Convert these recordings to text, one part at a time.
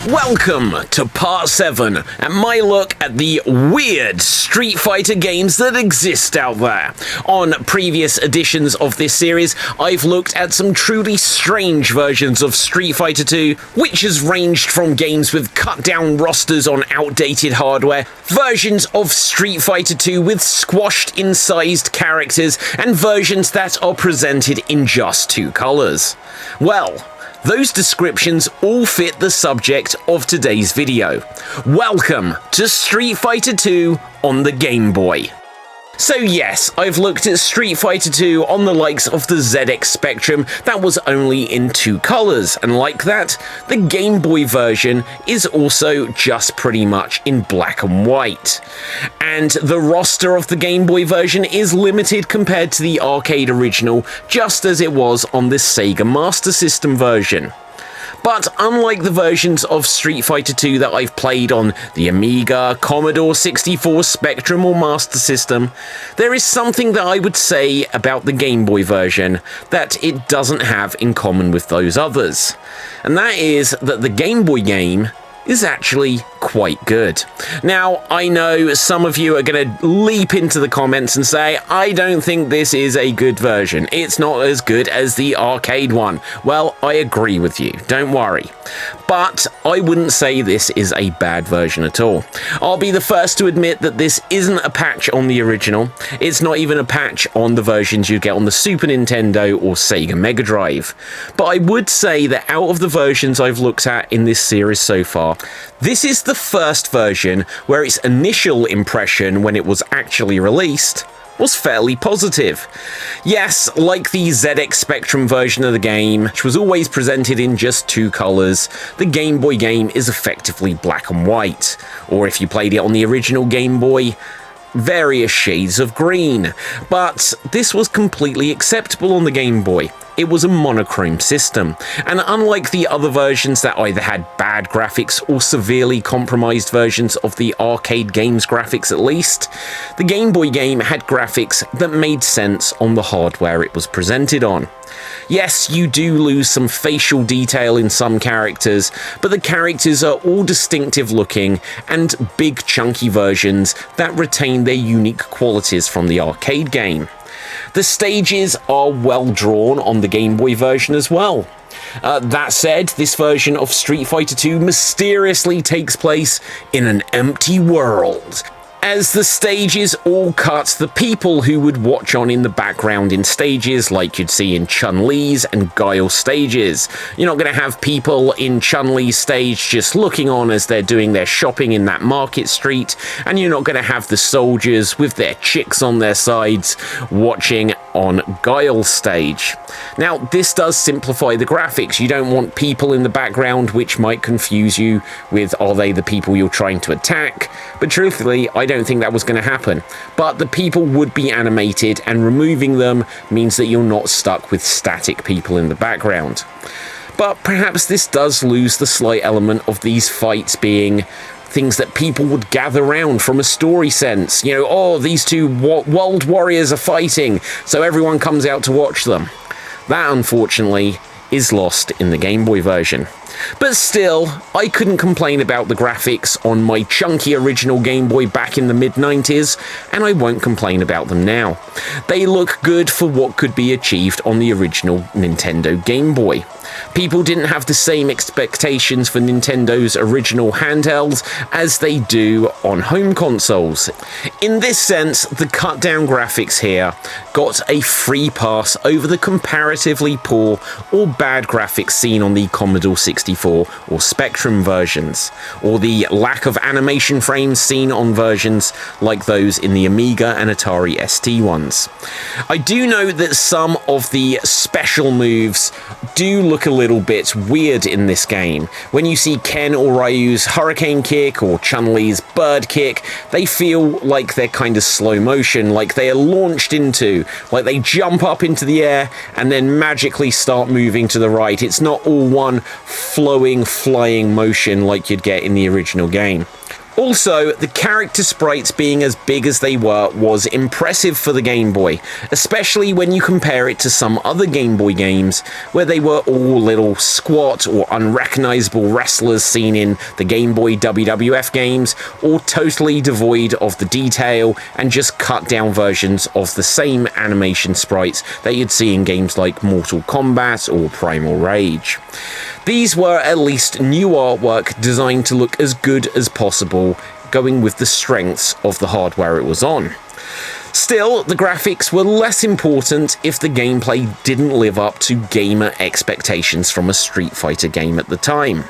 Welcome to part 7 and my look at the weird Street Fighter games that exist out there. On previous editions of this series, I've looked at some truly strange versions of Street Fighter 2, which has ranged from games with cut-down rosters on outdated hardware, versions of Street Fighter 2 with squashed-in-sized characters, and versions that are presented in just 2 colors. Well, those descriptions all fit the subject of today's video. Welcome to Street Fighter 2 on the Game Boy. So yes, I've looked at Street Fighter 2 on the likes of the ZX Spectrum that was only in 2 colors, and like that, the Game Boy version is also just pretty much in black and white. And the roster of the Game Boy version is limited compared to the arcade original, just as it was on the Sega Master System version. But unlike the versions of Street Fighter 2 that I've played on the Amiga, Commodore 64, Spectrum or Master System, there is something that I would say about the Game Boy version that it doesn't have in common with those others. And that is that the Game Boy game is actually quite good. Now, I know some of you are going to leap into the comments and say, I don't think this is a good version. It's not as good as the arcade one. Well, I agree with you, don't worry. But I wouldn't say this is a bad version at all. I'll be the first to admit that this isn't a patch on the original. It's not even a patch on the versions you get on the Super Nintendo or Sega Mega Drive. But I would say that out of the versions I've looked at in this series so far, this is the first version where its initial impression when it was actually released was fairly positive. Yes, like the ZX Spectrum version of the game, which was always presented in just 2 colors, the Game Boy game is effectively black and white, or if you played it on the original Game Boy, various shades of green. But this was completely acceptable on the Game Boy. It was a monochrome system, and unlike the other versions that either had bad graphics or severely compromised versions of the arcade game's graphics at least, the Game Boy game had graphics that made sense on the hardware it was presented on. Yes, you do lose some facial detail in some characters, but the characters are all distinctive looking and big chunky versions that retain their unique qualities from the arcade game. The stages are well drawn on the Game Boy version as well. That said, this version of Street Fighter 2 mysteriously takes place in an empty world, as the stages all cut the people who would watch on in the background in stages like you'd see in Chun-Li's and Guile's stages. You're not going to have people in Chun-Li's stage just looking on as they're doing their shopping in that market street, and you're not going to have the soldiers with their chicks on their sides watching on Guile's stage. Now, this does simplify the graphics. You don't want people in the background, which might confuse you with, are they the people you're trying to attack? But truthfully, I don't think that was going to happen. But the people would be animated, and removing them means that you're not stuck with static people in the background. But perhaps this does lose the slight element of these fights being things that people would gather round from a story sense. You know, oh, these 2 world warriors are fighting, so everyone comes out to watch them. That, unfortunately, is lost in the Game Boy version. But still, I couldn't complain about the graphics on my chunky original Game Boy back in the mid-90s, and I won't complain about them now. They look good for what could be achieved on the original Nintendo Game Boy. People didn't have the same expectations for Nintendo's original handhelds as they do on home consoles. In this sense, the cut-down graphics here got a free pass over the comparatively poor or bad graphics seen on the Commodore 64 or Spectrum versions, or the lack of animation frames seen on versions like those in the Amiga and Atari ST ones. I do know that some of the special moves do look a little bit weird in this game. When you see Ken or Ryu's Hurricane Kick or Chun-Li's Bird Kick, they feel like they're kind of slow motion, like they are launched into, like they jump up into the air and then magically start moving to the right. It's not all one flowing, flying motion like you'd get in the original game. Also, the character sprites being as big as they were was impressive for the Game Boy, especially when you compare it to some other Game Boy games where they were all little squat or unrecognizable wrestlers seen in the Game Boy WWF games, or totally devoid of the detail and just cut down versions of the same animation sprites that you'd see in games like Mortal Kombat or Primal Rage. These were at least new artwork designed to look as good as possible, going with the strengths of the hardware it was on. Still, the graphics were less important if the gameplay didn't live up to gamer expectations from a Street Fighter game at the time.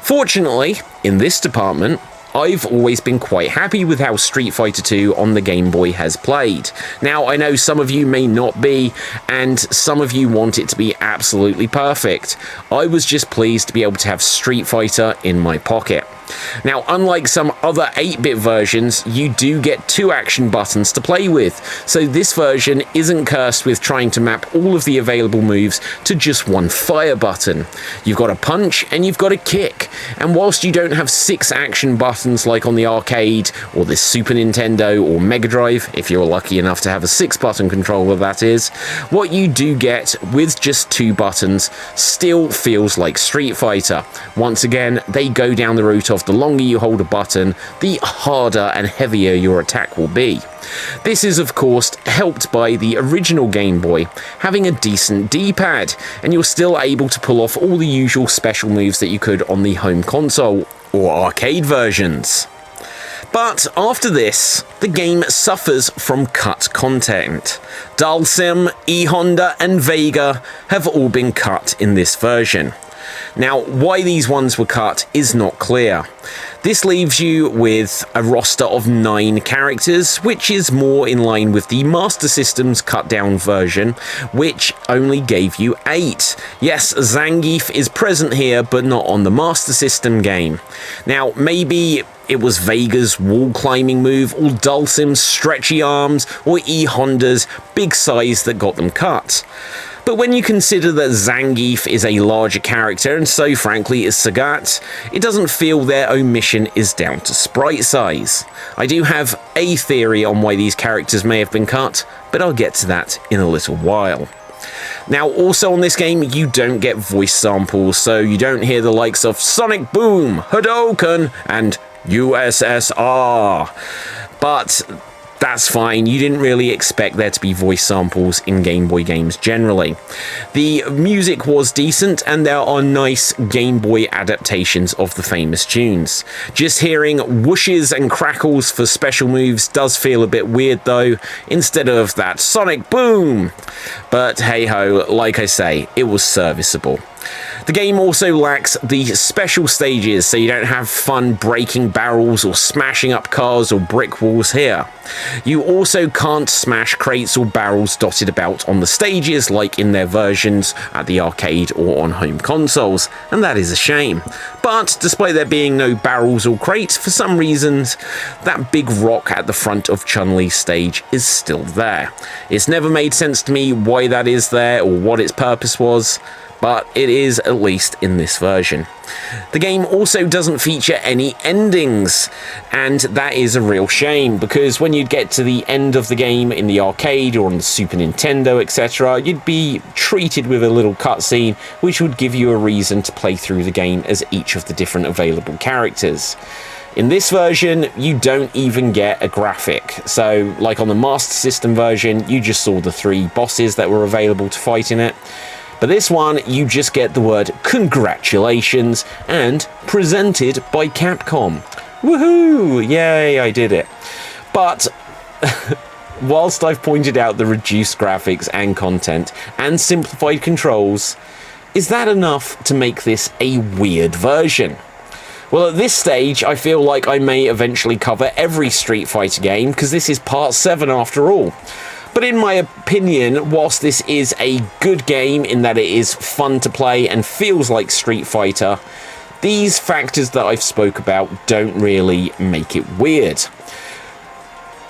Fortunately, in this department, I've always been quite happy with how Street Fighter 2 on the Game Boy has played. Now, I know some of you may not be, and some of you want it to be absolutely perfect. I was just pleased to be able to have Street Fighter in my pocket. Now, unlike some other 8-bit versions, you do get 2 action buttons to play with, so this version isn't cursed with trying to map all of the available moves to just one fire button. You've got a punch and you've got a kick, and whilst you don't have 6 action buttons like on the arcade or the Super Nintendo or Mega Drive, if you're lucky enough to have a 6-button controller that is, what you do get with just 2 buttons still feels like Street Fighter. Once again, they go down the route of the longer you hold a button, the harder and heavier your attack will be. This is of course helped by the original Game Boy having a decent D-pad, and you're still able to pull off all the usual special moves that you could on the home console or arcade versions. But after this, the game suffers from cut content. Dhalsim, E-Honda and Vega have all been cut in this version. Now, why these ones were cut is not clear. This leaves you with a roster of 9 characters, which is more in line with the Master System's cut-down version, which only gave you 8. Yes, Zangief is present here, but not on the Master System game. Now, maybe it was Vega's wall-climbing move, or Dhalsim's stretchy arms, or E-Honda's big size that got them cut. But when you consider that Zangief is a larger character, and so frankly is Sagat, it doesn't feel their omission is down to sprite size. I do have a theory on why these characters may have been cut, but I'll get to that in a little while. Now, also on this game, you don't get voice samples, so you don't hear the likes of Sonic Boom, Hadouken, and USSR. But that's fine, you didn't really expect there to be voice samples in Game Boy games generally. The music was decent, and there are nice Game Boy adaptations of the famous tunes. Just hearing whooshes and crackles for special moves does feel a bit weird though, instead of that Sonic Boom! But hey ho, like I say, it was serviceable. The game also lacks the special stages, so you don't have fun breaking barrels or smashing up cars or brick walls here. You also can't smash crates or barrels dotted about on the stages like in their versions at the arcade or on home consoles, and that is a shame. But despite there being no barrels or crates, for some reasons, that big rock at the front of Chun-Li's stage is still there. It's never made sense to me why that is there or what its purpose was, but it is at least in this version. The game also doesn't feature any endings, and that is a real shame, because when you'd get to the end of the game in the arcade or on the Super Nintendo, etc., you'd be treated with a little cutscene which would give you a reason to play through the game as each of the different available characters. In this version, you don't even get a graphic. So, like on the Master System version, you just saw the 3 bosses that were available to fight in it. But this one, you just get the word congratulations and presented by Capcom. Woohoo! Yay, I did it. But whilst I've pointed out the reduced graphics and content and simplified controls, is that enough to make this a weird version? Well, at this stage, I feel like I may eventually cover every Street Fighter game, because this is part 7 after all. But in my opinion, whilst this is a good game in that it is fun to play and feels like Street Fighter, these factors that I've spoke about don't really make it weird.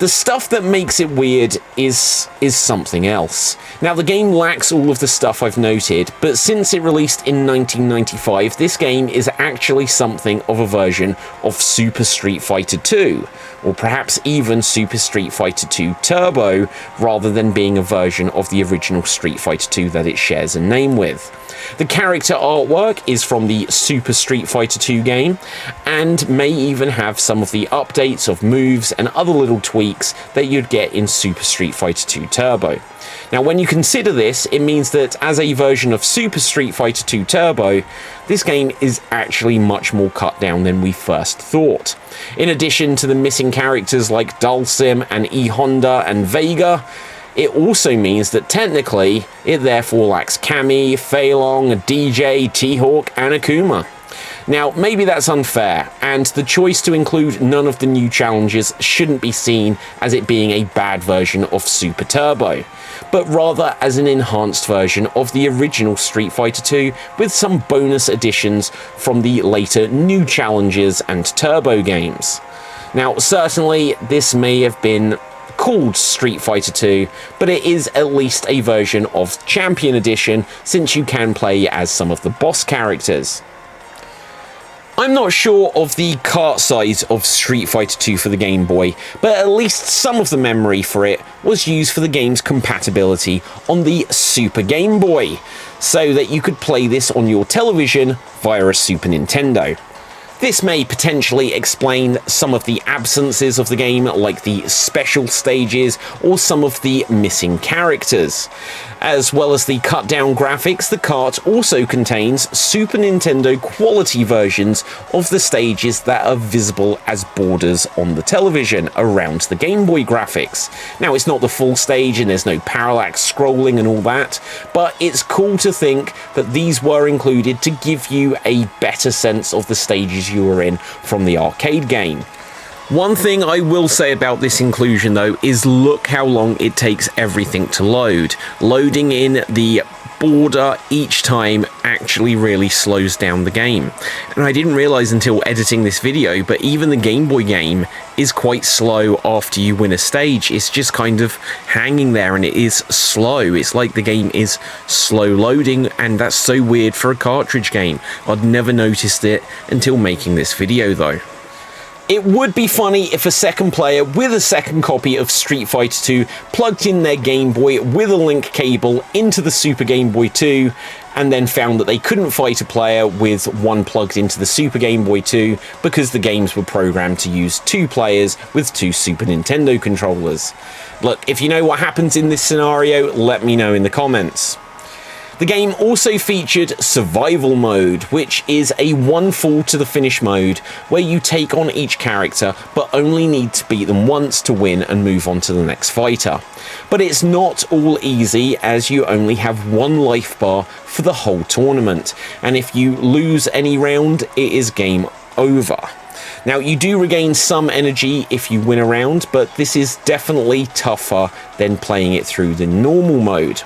The stuff that makes it weird is something else. Now, the game lacks all of the stuff I've noted, but since it released in 1995, this game is actually something of a version of Super Street Fighter 2, or perhaps even Super Street Fighter 2 Turbo, rather than being a version of the original Street Fighter 2 that it shares a name with. The character artwork is from the Super Street Fighter 2 game, and may even have some of the updates of moves and other little tweaks that you'd get in Super Street Fighter 2 Turbo. Now, when you consider this, it means that as a version of Super Street Fighter 2 Turbo, this game is actually much more cut down than we first thought. In addition to the missing characters like Dulcim and E Honda and Vega, it also means that technically it therefore lacks Cammy, Fei Long, DJ, T-Hawk and Akuma. Now, maybe that's unfair, and the choice to include none of the new challenges shouldn't be seen as it being a bad version of Super Turbo, but rather as an enhanced version of the original Street Fighter 2 with some bonus additions from the later new challenges and Turbo games. Now, certainly this may have been called Street Fighter 2, but it is at least a version of Champion Edition, since you can play as some of the boss characters. I'm not sure of the cart size of Street Fighter 2 for the Game Boy, but at least some of the memory for it was used for the game's compatibility on the Super Game Boy, so that you could play this on your television via a Super Nintendo. This may potentially explain some of the absences of the game, like the special stages or some of the missing characters. As well as the cut down graphics, the cart also contains Super Nintendo quality versions of the stages that are visible as borders on the television around the Game Boy graphics. Now, it's not the full stage and there's no parallax scrolling and all that, but it's cool to think that these were included to give you a better sense of the stages you were in from the arcade game. One thing I will say about this inclusion though is look how long it takes everything to load. Loading in the border each time actually really slows down the game. And I didn't realize until editing this video, but even the Game Boy game is quite slow after you win a stage. It's just kind of hanging there and it is slow. It's like the game is slow loading, and that's so weird for a cartridge game. I'd never noticed it until making this video though. It would be funny if a second player with a second copy of Street Fighter 2 plugged in their Game Boy with a link cable into the Super Game Boy 2 and then found that they couldn't fight a player with one plugged into the Super Game Boy 2 because the games were programmed to use two players with two Super Nintendo controllers. Look, if you know what happens in this scenario, let me know in the comments. The game also featured Survival Mode, which is a one fall to the finish mode where you take on each character but only need to beat them once to win and move on to the next fighter. But it's not all easy, as you only have one life bar for the whole tournament, and if you lose any round, it is game over. Now, you do regain some energy if you win a round, but this is definitely tougher than playing it through the normal mode.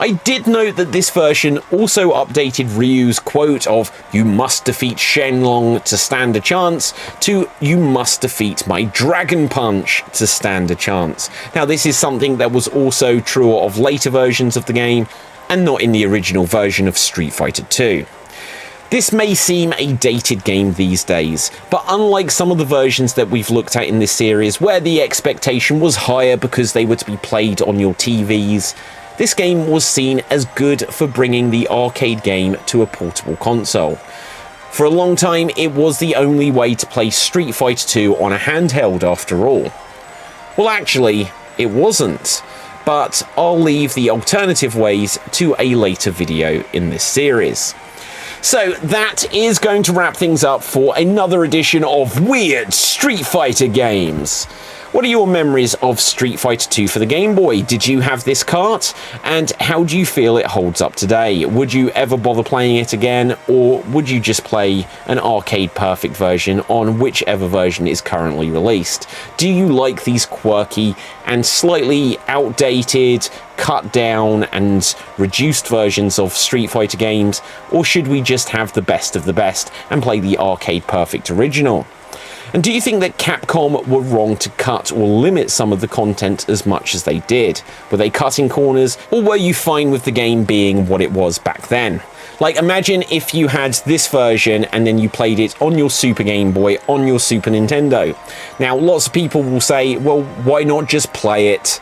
I did note that this version also updated Ryu's quote of "you must defeat Shenlong to stand a chance" to "you must defeat my Dragon Punch to stand a chance." Now, this is something that was also true of later versions of the game and not in the original version of Street Fighter 2. This may seem a dated game these days, but unlike some of the versions that we've looked at in this series where the expectation was higher because they were to be played on your TVs, this game was seen as good for bringing the arcade game to a portable console. For a long time, it was the only way to play Street Fighter 2 on a handheld after all. Well, actually, it wasn't, but I'll leave the alternative ways to a later video in this series. So that is going to wrap things up for another edition of Weird Street Fighter Games. What are your memories of Street Fighter 2 for the Game Boy? Did you have this cart? And how do you feel it holds up today? Would you ever bother playing it again? Or would you just play an arcade perfect version on whichever version is currently released? Do you like these quirky and slightly outdated, cut down and reduced versions of Street Fighter games? Or should we just have the best of the best and play the arcade perfect original? And do you think that Capcom were wrong to cut or limit some of the content as much as they did? Were they cutting corners, or were you fine with the game being what it was back then? Like, imagine if you had this version and then you played it on your Super Game Boy, on your Super Nintendo. Now, lots of people will say, well, why not just play it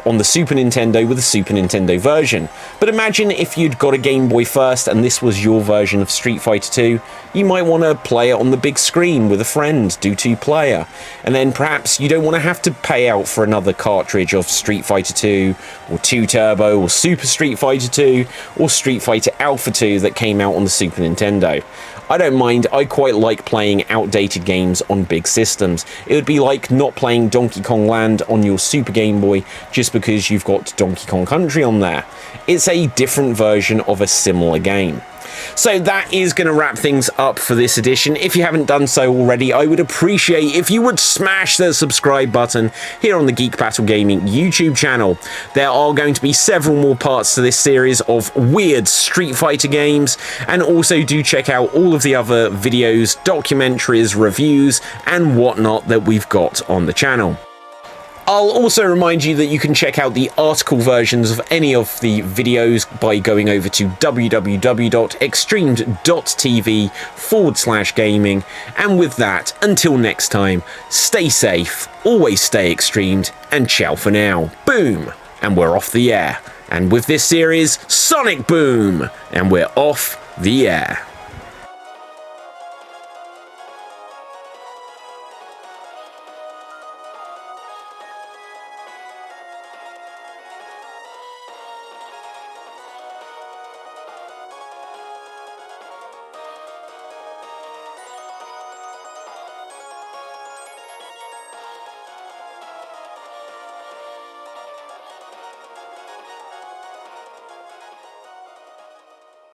on the Super Nintendo with the Super Nintendo version? But imagine if you'd got a Game Boy first and this was your version of Street Fighter 2, you might want to play it on the big screen with a friend, do 2-player, and then perhaps you don't want to have to pay out for another cartridge of Street Fighter 2, or 2 Turbo, or Super Street Fighter 2, or Street Fighter Alpha 2 that came out on the Super Nintendo. I don't mind, I quite like playing outdated games on big systems. It would be like not playing Donkey Kong Land on your Super Game Boy just because you've got Donkey Kong Country on there. It's a different version of a similar game. So that is going to wrap things up for this edition. If you haven't done so already, I would appreciate if you would smash the subscribe button here on the Geek Battle Gaming YouTube channel. There are going to be several more parts to this series of weird Street Fighter games, and also do check out all of the other videos, documentaries, reviews, and whatnot that we've got on the channel. I'll also remind you that you can check out the article versions of any of the videos by going over to www.xstreamed.tv/gaming. And with that, until next time, stay safe, always stay extremed, and ciao for now. Boom! And we're off the air. And with this series, Sonic Boom! And we're off the air.